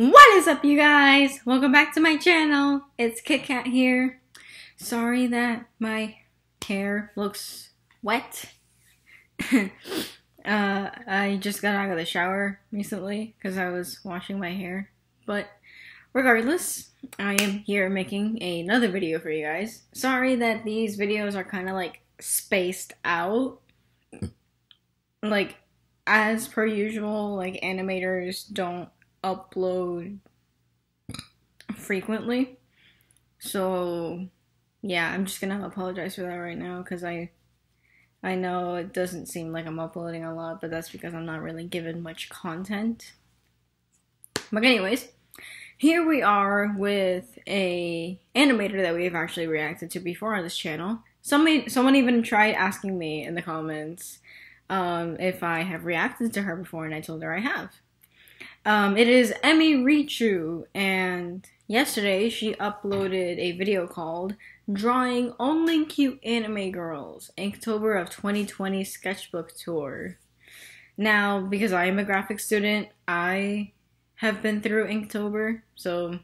What is up, you guys? Welcome back to my channel. It's Kit Kat here. Sorry that my hair looks wet. I just got out of the shower recently because I was washing my hair. But regardless, I am here making another video for you guys. Sorry that these videos are kind of like spaced out. Like, as per usual, like animators don't upload frequently, so yeah, I'm just gonna apologize for that right now because I know it doesn't seem like I'm uploading a lot, but that's because I'm not really given much content. But anyways, here we are with a animator that we've actually reacted to before on this channel. Someone even tried asking me in the comments if I have reacted to her before, and I told her I have. It is Emirichu, and yesterday she uploaded a video called Drawing Only Cute Anime Girls, Inktober of 2020 Sketchbook Tour. Now, because I am a graphic student, I have been through Inktober, so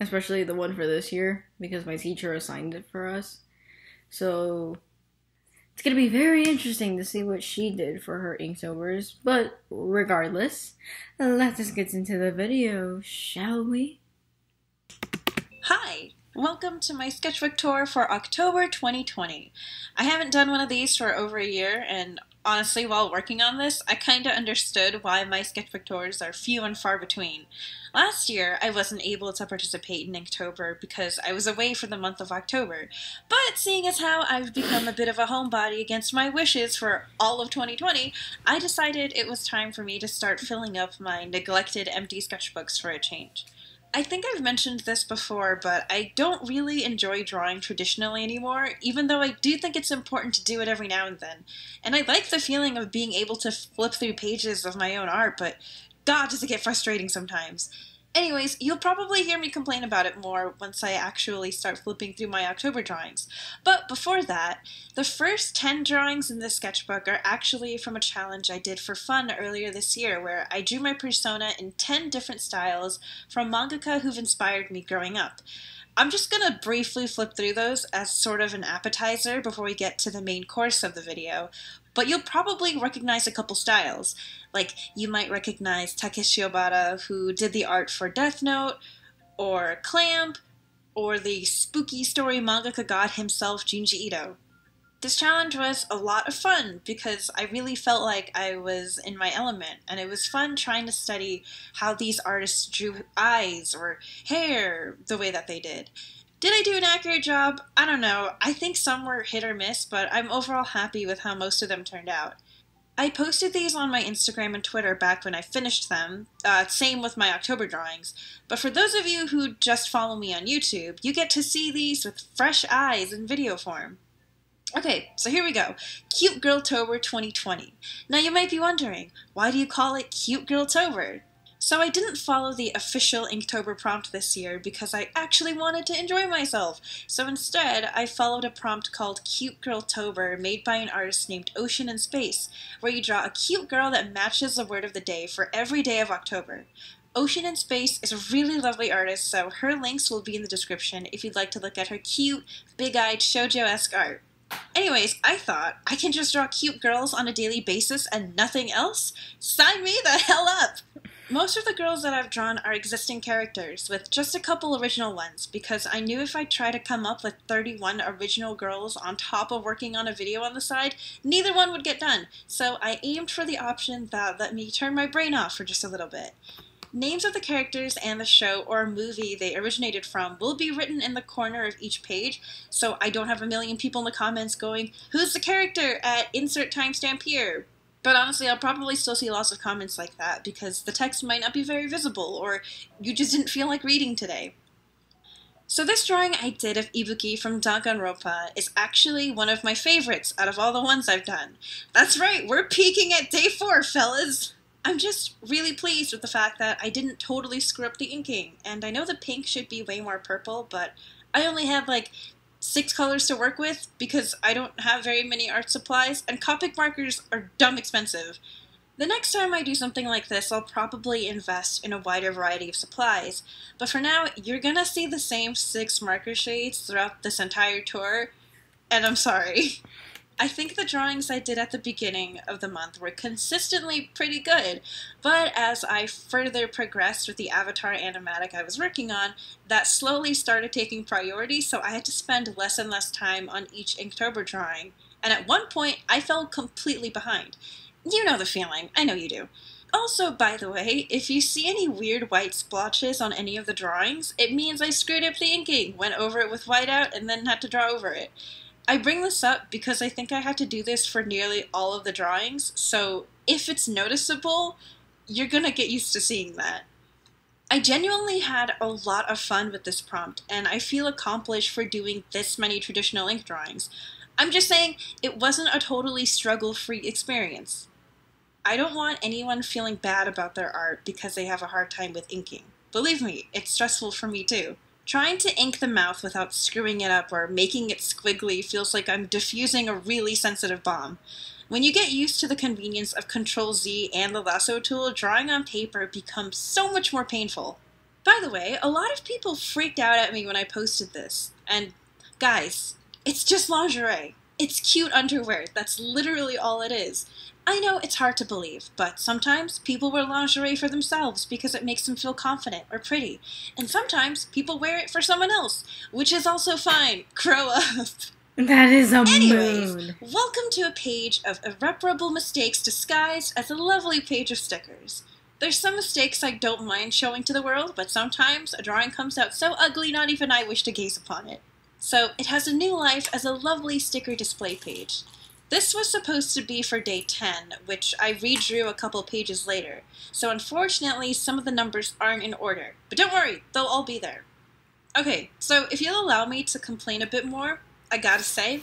especially the one for this year, because my teacher assigned it for us. So it's gonna be very interesting to see what she did for her Inktober's, but regardless, let us get into the video, shall we? Hi! Welcome to my sketchbook tour for October 2020. I haven't done one of these for over a year, and honestly, while working on this, I kinda understood why my sketchbook tours are few and far between. Last year, I wasn't able to participate in Inktober because I was away for the month of October, but seeing as how I've become a bit of a homebody against my wishes for all of 2020, I decided it was time for me to start filling up my neglected empty sketchbooks for a change. I think I've mentioned this before, but I don't really enjoy drawing traditionally anymore, even though I do think it's important to do it every now and then. And I like the feeling of being able to flip through pages of my own art, but God, does it get frustrating sometimes. Anyways, you'll probably hear me complain about it more once I actually start flipping through my October drawings. But before that, the first 10 drawings in this sketchbook are actually from a challenge I did for fun earlier this year, where I drew my persona in 10 different styles from mangaka who've inspired me growing up. I'm just gonna briefly flip through those as sort of an appetizer before we get to the main course of the video, but you'll probably recognize a couple styles. Like, you might recognize Takeshi Obata, who did the art for Death Note, or Clamp, or the spooky story mangaka god himself, Junji Ito. This challenge was a lot of fun because I really felt like I was in my element, and it was fun trying to study how these artists drew eyes or hair the way that they did. Did I do an accurate job? I don't know. I think some were hit or miss, but I'm overall happy with how most of them turned out. I posted these on my Instagram and Twitter back when I finished them, same with my October drawings, but for those of you who just follow me on YouTube, you get to see these with fresh eyes in video form. Okay, so here we go. Cute Girl-tober 2020. Now you might be wondering, why do you call it Cute Girl-tober? So I didn't follow the official Inktober prompt this year because I actually wanted to enjoy myself. So instead, I followed a prompt called Cute Girl-tober made by an artist named Ocean and Space, where you draw a cute girl that matches the word of the day for every day of October. Ocean and Space is a really lovely artist, so her links will be in the description if you'd like to look at her cute, big-eyed, shoujo-esque art. Anyways, I thought, I can just draw cute girls on a daily basis and nothing else? Sign me the hell up! Most of the girls that I've drawn are existing characters, with just a couple original ones, because I knew if I tried to come up with 31 original girls on top of working on a video on the side, neither one would get done, so I aimed for the option that let me turn my brain off for just a little bit. Names of the characters and the show or movie they originated from will be written in the corner of each page, so I don't have a million people in the comments going, "Who's the character at insert timestamp here?" But honestly, I'll probably still see lots of comments like that because the text might not be very visible, or you just didn't feel like reading today. So this drawing I did of Ibuki from Danganronpa is actually one of my favorites out of all the ones I've done. That's right, we're peaking at day 4, fellas! I'm just really pleased with the fact that I didn't totally screw up the inking, and I know the pink should be way more purple, but I only had like 6 colors to work with because I don't have very many art supplies, and Copic markers are dumb expensive. The next time I do something like this, I'll probably invest in a wider variety of supplies, but for now, you're gonna see the same 6 marker shades throughout this entire tour, and I'm sorry. I think the drawings I did at the beginning of the month were consistently pretty good, but as I further progressed with the avatar animatic I was working on, that slowly started taking priority, so I had to spend less and less time on each Inktober drawing, and at one point I fell completely behind. You know the feeling, I know you do. Also, by the way, if you see any weird white splotches on any of the drawings, it means I screwed up the inking, went over it with whiteout, and then had to draw over it. I bring this up because I think I had to do this for nearly all of the drawings, so if it's noticeable, you're gonna get used to seeing that. I genuinely had a lot of fun with this prompt, and I feel accomplished for doing this many traditional ink drawings. I'm just saying, it wasn't a totally struggle-free experience. I don't want anyone feeling bad about their art because they have a hard time with inking. Believe me, it's stressful for me too. Trying to ink the mouth without screwing it up or making it squiggly feels like I'm diffusing a really sensitive bomb. When you get used to the convenience of Ctrl-Z and the lasso tool, drawing on paper becomes so much more painful. By the way, a lot of people freaked out at me when I posted this. And guys, it's just lingerie. It's cute underwear. That's literally all it is. I know it's hard to believe, but sometimes people wear lingerie for themselves because it makes them feel confident or pretty, and sometimes people wear it for someone else, which is also fine. Grow up. That is a Anyways, mood. welcome to a page of irreparable mistakes disguised as a lovely page of stickers. There's some mistakes I don't mind showing to the world, but sometimes a drawing comes out so ugly not even I wish to gaze upon it. So it has a new life as a lovely sticker display page. This was supposed to be for day 10, which I redrew a couple pages later, so unfortunately some of the numbers aren't in order, but don't worry, they'll all be there. Okay, so if you'll allow me to complain a bit more, I gotta say,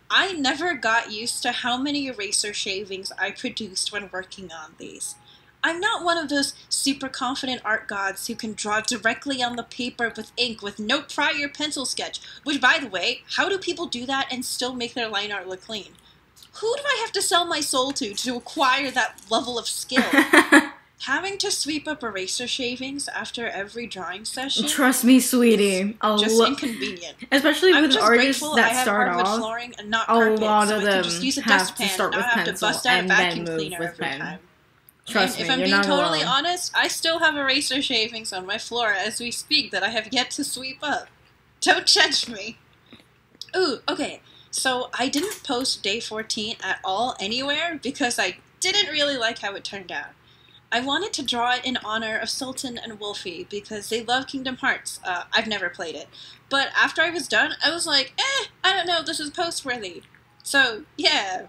I never got used to how many eraser shavings I produced when working on these. I'm not one of those super confident art gods who can draw directly on the paper with ink with no prior pencil sketch, which by the way, how do people do that and still make their line art look clean? Who do I have to sell my soul to acquire that level of skill? Having to sweep up eraser shavings after every drawing session? Trust me, sweetie. Just inconvenient. Especially I'm with just artists grateful that I have start hardwood off, flooring and not a carpet, lot so of I can them just use a have dustpan to start and with not have to pencil bust out a and vacuum then move cleaner with every pen. time. Trust And me, if I'm you're being not totally alone. honest, I still have eraser shavings on my floor as we speak that I have yet to sweep up. Don't judge me. Ooh, okay. So I didn't post day 14 at all anywhere because I didn't really like how it turned out. I wanted to draw it in honor of Sultan and Wolfie because they love Kingdom Hearts. I've never played it. But after I was done, I was like, I don't know if this is post-worthy. So, yeah.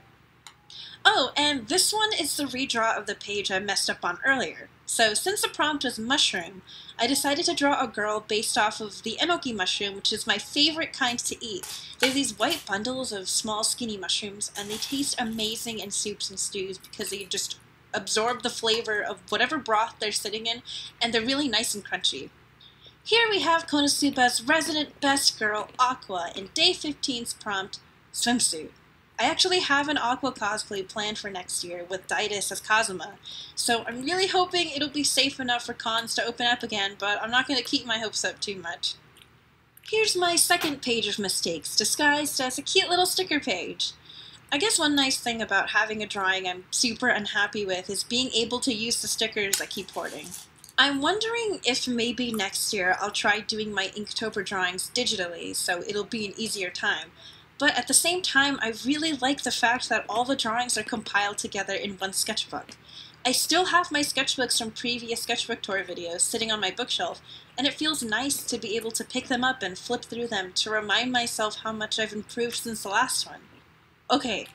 Oh, and this one is the redraw of the page I messed up on earlier. So, since the prompt was mushroom, I decided to draw a girl based off of the enoki mushroom, which is my favorite kind to eat. They're these white bundles of small skinny mushrooms, and they taste amazing in soups and stews because they just absorb the flavor of whatever broth they're sitting in, and they're really nice and crunchy. Here we have Konosuba's resident best girl, Aqua, in day 15's prompt, swimsuit. I actually have an Aqua cosplay planned for next year with Daitis as Kazuma, so I'm really hoping it'll be safe enough for cons to open up again, but I'm not going to keep my hopes up too much. Here's my second page of mistakes, disguised as a cute little sticker page. I guess one nice thing about having a drawing I'm super unhappy with is being able to use the stickers I keep hoarding. I'm wondering if maybe next year I'll try doing my Inktober drawings digitally, so it'll be an easier time. But at the same time, I really like the fact that all the drawings are compiled together in one sketchbook. I still have my sketchbooks from previous Sketchbook tour videos sitting on my bookshelf, and it feels nice to be able to pick them up and flip through them to remind myself how much I've improved since the last one. Okay,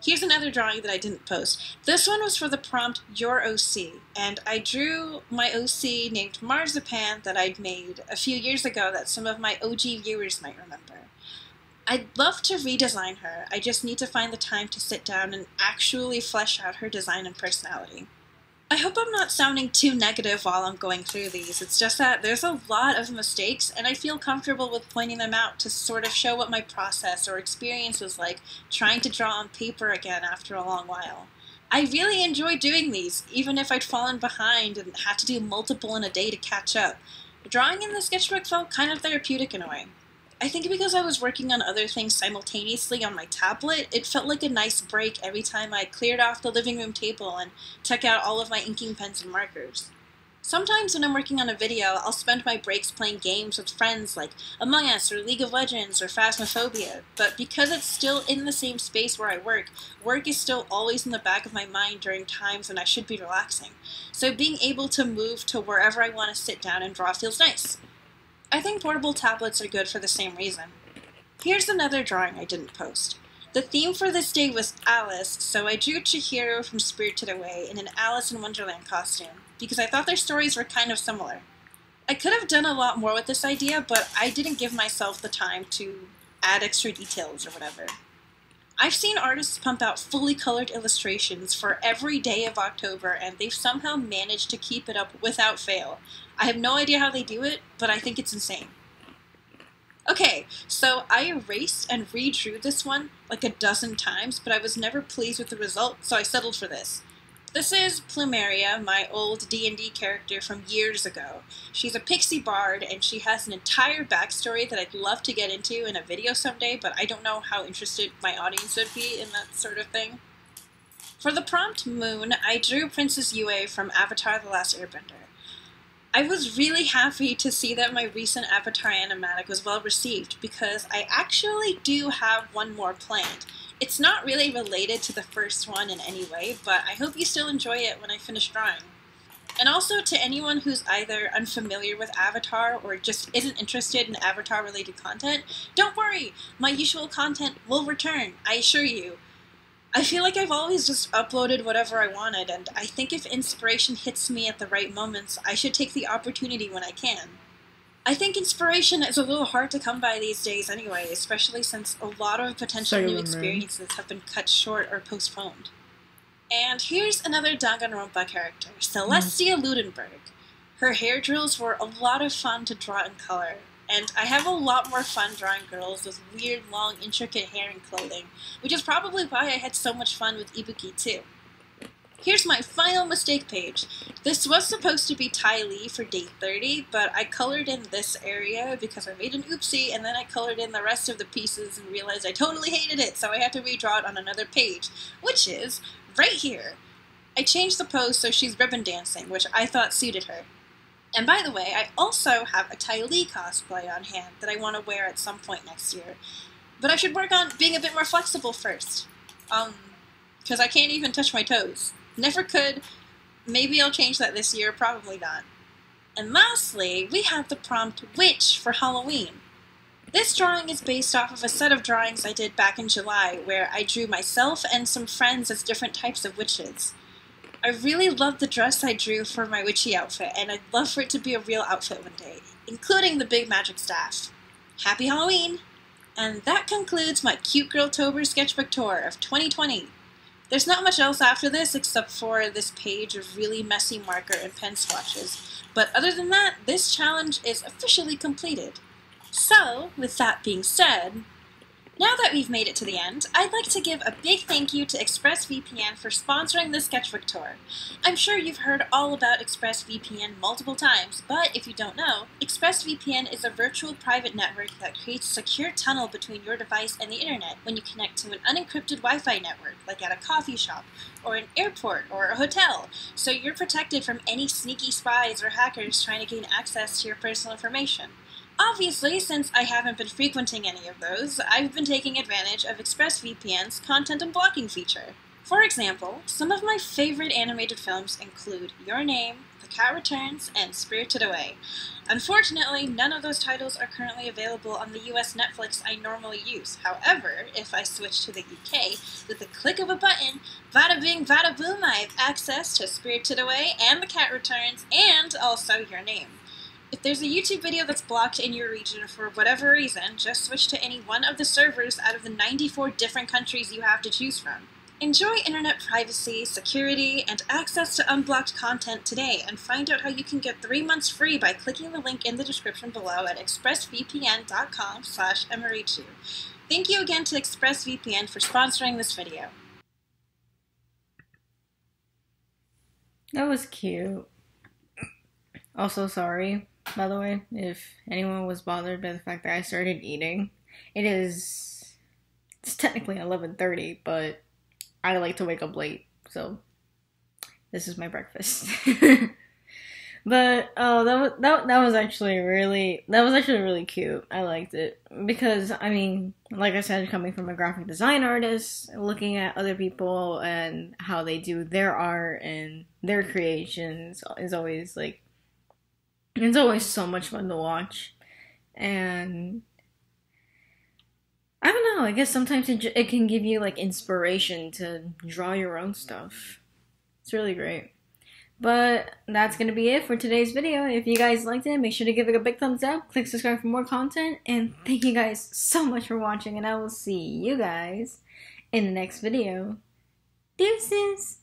here's another drawing that I didn't post. This one was for the prompt Your OC, and I drew my OC named Marzipan that I'd made a few years ago that some of my OG viewers might remember. I'd love to redesign her, I just need to find the time to sit down and actually flesh out her design and personality. I hope I'm not sounding too negative while I'm going through these, it's just that there's a lot of mistakes and I feel comfortable with pointing them out to sort of show what my process or experience was like trying to draw on paper again after a long while. I really enjoy doing these, even if I'd fallen behind and had to do multiple in a day to catch up. Drawing in the sketchbook felt kind of therapeutic in a way. I think because I was working on other things simultaneously on my tablet, it felt like a nice break every time I cleared off the living room table and took out all of my inking pens and markers. Sometimes when I'm working on a video, I'll spend my breaks playing games with friends like Among Us or League of Legends or Phasmophobia, but because it's still in the same space where I work, work is still always in the back of my mind during times when I should be relaxing. So being able to move to wherever I want to sit down and draw feels nice. I think portable tablets are good for the same reason. Here's another drawing I didn't post. The theme for this day was Alice, so I drew Chihiro from Spirited Away in an Alice in Wonderland costume, because I thought their stories were kind of similar. I could have done a lot more with this idea, but I didn't give myself the time to add extra details or whatever. I've seen artists pump out fully colored illustrations for every day of October, and they've somehow managed to keep it up without fail. I have no idea how they do it, but I think it's insane. Okay, so I erased and redrew this one like a dozen times, but I was never pleased with the result, so I settled for this. This is Plumeria, my old D&D character from years ago. She's a pixie bard, and she has an entire backstory that I'd love to get into in a video someday, but I don't know how interested my audience would be in that sort of thing. For the prompt Moon, I drew Princess Yue from Avatar: The Last Airbender. I was really happy to see that my recent Avatar animatic was well received, because I actually do have one more planned. It's not really related to the first one in any way, but I hope you still enjoy it when I finish drawing. And also to anyone who's either unfamiliar with Avatar or just isn't interested in Avatar-related content, don't worry, my usual content will return, I assure you. I feel like I've always just uploaded whatever I wanted, and I think if inspiration hits me at the right moments, I should take the opportunity when I can. I think inspiration is a little hard to come by these days anyway, especially since a lot of potential new experiences have been cut short or postponed. And here's another Danganronpa character, Celestia Ludenberg. Her hair drills were a lot of fun to draw in color, and I have a lot more fun drawing girls with weird, long, intricate hair and clothing, which is probably why I had so much fun with Ibuki too. Here's my final mistake page. This was supposed to be Ty Lee for day 30, but I colored in this area because I made an oopsie, and then I colored in the rest of the pieces and realized I totally hated it, so I had to redraw it on another page, which is right here. I changed the pose so she's ribbon dancing, which I thought suited her. And by the way, I also have a Ty Lee cosplay on hand that I want to wear at some point next year. But I should work on being a bit more flexible first. Because I can't even touch my toes. Never could. Maybe I'll change that this year, probably not. And lastly, we have the prompt Witch for Halloween. This drawing is based off of a set of drawings I did back in July, where I drew myself and some friends as different types of witches. I really love the dress I drew for my witchy outfit, and I'd love for it to be a real outfit one day, including the big magic staff. Happy Halloween! And that concludes my Cute Girl-tober sketchbook tour of 2020. There's not much else after this except for this page of really messy marker and pen swatches, but other than that, this challenge is officially completed. So, with that being said, now that we've made it to the end, I'd like to give a big thank you to ExpressVPN for sponsoring this sketchbook tour. I'm sure you've heard all about ExpressVPN multiple times, but if you don't know, ExpressVPN is a virtual private network that creates a secure tunnel between your device and the internet when you connect to an unencrypted Wi-Fi network, like at a coffee shop, or an airport, or a hotel, so you're protected from any sneaky spies or hackers trying to gain access to your personal information. Obviously, since I haven't been frequenting any of those, I've been taking advantage of ExpressVPN's content and blocking feature. For example, some of my favorite animated films include Your Name, The Cat Returns, and Spirited Away. Unfortunately, none of those titles are currently available on the US Netflix I normally use. However, if I switch to the UK, with the click of a button, vada bing, vada boom, I have access to Spirited Away and The Cat Returns, and also Your Name. If there's a YouTube video that's blocked in your region for whatever reason, just switch to any one of the servers out of the 94 different countries you have to choose from. Enjoy internet privacy, security, and access to unblocked content today, and find out how you can get 3 months free by clicking the link in the description below at expressvpn.com/Emirichu. Thank you again to ExpressVPN for sponsoring this video. That was cute. Also, sorry, by the way, if anyone was bothered by the fact that I started eating. It's technically 11:30, but I like to wake up late, so this is my breakfast. But oh, that was actually really cute. I liked it because I mean, like I said, coming from a graphic design artist, looking at other people and how they do their art and their creations is always like it's always so much fun to watch. And I don't know. I guess sometimes it can give you like inspiration to draw your own stuff. It's really great. But that's going to be it for today's video. If you guys liked it, make sure to give it a big thumbs up. Click subscribe for more content. And thank you guys so much for watching. And I will see you guys in the next video. Deuces!